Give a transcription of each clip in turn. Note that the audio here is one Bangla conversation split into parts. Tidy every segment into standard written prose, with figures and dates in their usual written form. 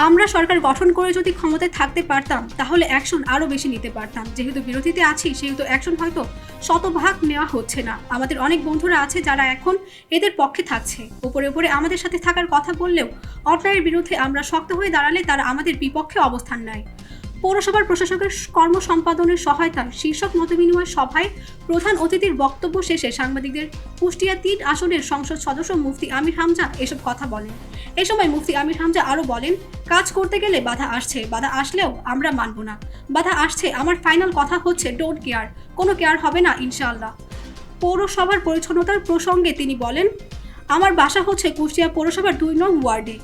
আমরা সরকার গঠন করে যদি ক্ষমতায় থাকতে পারতাম তাহলে অ্যাকশন আরও বেশি নিতে পারতাম। যেহেতু বিরোধীতে আছি সেহেতু অ্যাকশন হয়তো শতভাগ নেওয়া হচ্ছে না। আমাদের অনেক বন্ধুরা আছে যারা এখন এদের পক্ষে থাকছে। উপরে উপরে আমাদের সাথে থাকার কথা বললেও অন্যায়ের বিরুদ্ধে আমরা শক্ত হয়ে দাঁড়ালে তারা আমাদের বিপক্ষে অবস্থান নেয়। পৌরসভার প্রশাসকের কর্ম সম্পাদনের সহায়তায় শীর্ষক মতবিনিময় সভায় প্রধান অতিথির বক্তব্য শেষে সাংবাদিকদের কুষ্টিয়া ৩ আসনের সংসদ সদস্য মুফতি আমির হামজা এসব কথা বলেন। এ সময় মুফতি আমির হামজা আরও বলেন, কাজ করতে গেলে বাধা আসছে, বাধা আসলেও আমরা মানব না। বাধা আসছে, আমার ফাইনাল কথা হচ্ছে ডোন্ট কেয়ার, কোনো কেয়ার হবে না ইনশাআল্লাহ। পৌরসভার পরিচ্ছন্নতার প্রসঙ্গে তিনি বলেন, আমার বাসা হচ্ছে কুষ্টিয়া পৌরসভার ২ নং ওয়ার্ডে।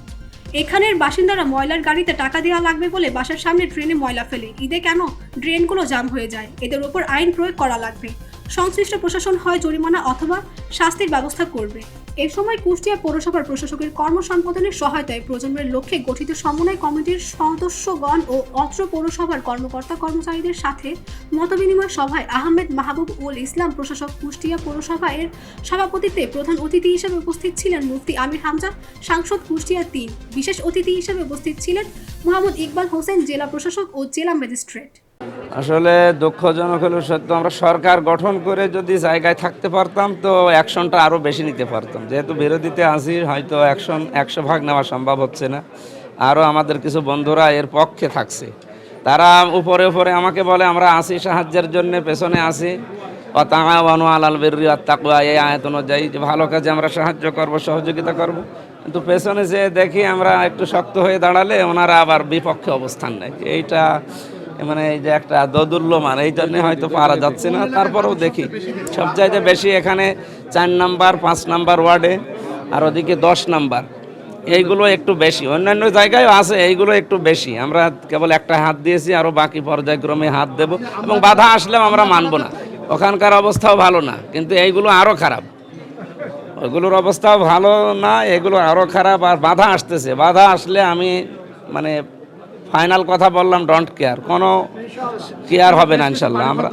এখানের বাসিন্দারা ময়লার গাড়িতে টাকা দেওয়া লাগবে বলে বাসার সামনে ড্রেনে ময়লা ফেলে। ঈদে কেন ড্রেনগুলো জাম হয়ে যায়? এদের ওপর আইন প্রয়োগ করা লাগবে। সংশ্লিষ্ট প্রশাসন হয় জরিমানা অথবা শাস্তির ব্যবস্থা করবে। এ সময় কুষ্টিয়া পৌরসভার প্রশাসকের কর্ম সম্পাদনের সহায়তায় প্রজন্মের লক্ষ্যে গঠিত সমন্বয় কমিটির সদস্যগণ ও অত্র পৌরসভার কর্মকর্তা কর্মচারীদের সাথে মতবিনিময় সভায় আহমেদ মাহবুব উল ইসলাম প্রশাসক, কুষ্টিয়া পৌরসভা এর সভাপতিত্বে প্রধান অতিথি হিসেবে উপস্থিত ছিলেন মুফতি আমির হামজা, সাংসদ কুষ্টিয়া ৩। বিশেষ অতিথি হিসেবে উপস্থিত ছিলেন মোহাম্মদ ইকবাল হোসেন, জেলা প্রশাসক ও জেলা ম্যাজিস্ট্রেট। আসলে দুঃখজনক হলো সত্য, আমরা সরকার গঠন করে যদি জায়গায় থাকতে পারতাম তো অ্যাকশনটা আরও বেশি নিতে পারতাম। যেহেতু বিরোধীতে আছি হয়তো অ্যাকশন ১০০ ভাগ নেওয়া সম্ভব হচ্ছে না। আরও আমাদের কিছু বন্ধুরা এর পক্ষে থাকছে, তারা উপরে উপরে আমাকে বলে আমরা আসি সাহায্যের জন্য, পেছনে আসি ওয়াতাআওয়ানু আলাল বিররি ওয়াত তাকওয়া, এই আয়াত অনুযায়ী যে ভালো কাজে আমরা সাহায্য করব, সহযোগিতা করব। কিন্তু পেছনে যে দেখি আমরা একটু শক্ত হয়ে দাঁড়ালে ওনারা আবার বিপক্ষে অবস্থান নেয়। এইটা মানে এই যে একটা দোদুল্যমান, এই জন্যে হয়তো পারা যাচ্ছে না। তারপরেও দেখি সবচাইতে বেশি এখানে ৪ নাম্বার ৫ নাম্বার ওয়ার্ডে, আর ওদিকে ১০ নাম্বার, এইগুলো একটু বেশি। অন্যান্য জায়গায়ও আছে, এইগুলো একটু বেশি। আমরা কেবল একটা হাত দিয়েছি, আরও বাকি পর্যায়ক্রমে হাত দেব, এবং বাধা আসলেও আমরা মানব না। ওখানকার অবস্থাও ভালো না, কিন্তু এইগুলো আরও খারাপ। ওইগুলোর অবস্থাও ভালো না, এগুলো আরও খারাপ। আর বাধা আসতেছে, বাধা আসলে আমি মানে ফাইনাল কথা বললাম, ডোন্ট কেয়ার, কোনো কেয়ার হবে না ইনশাল্লাহ। আমরা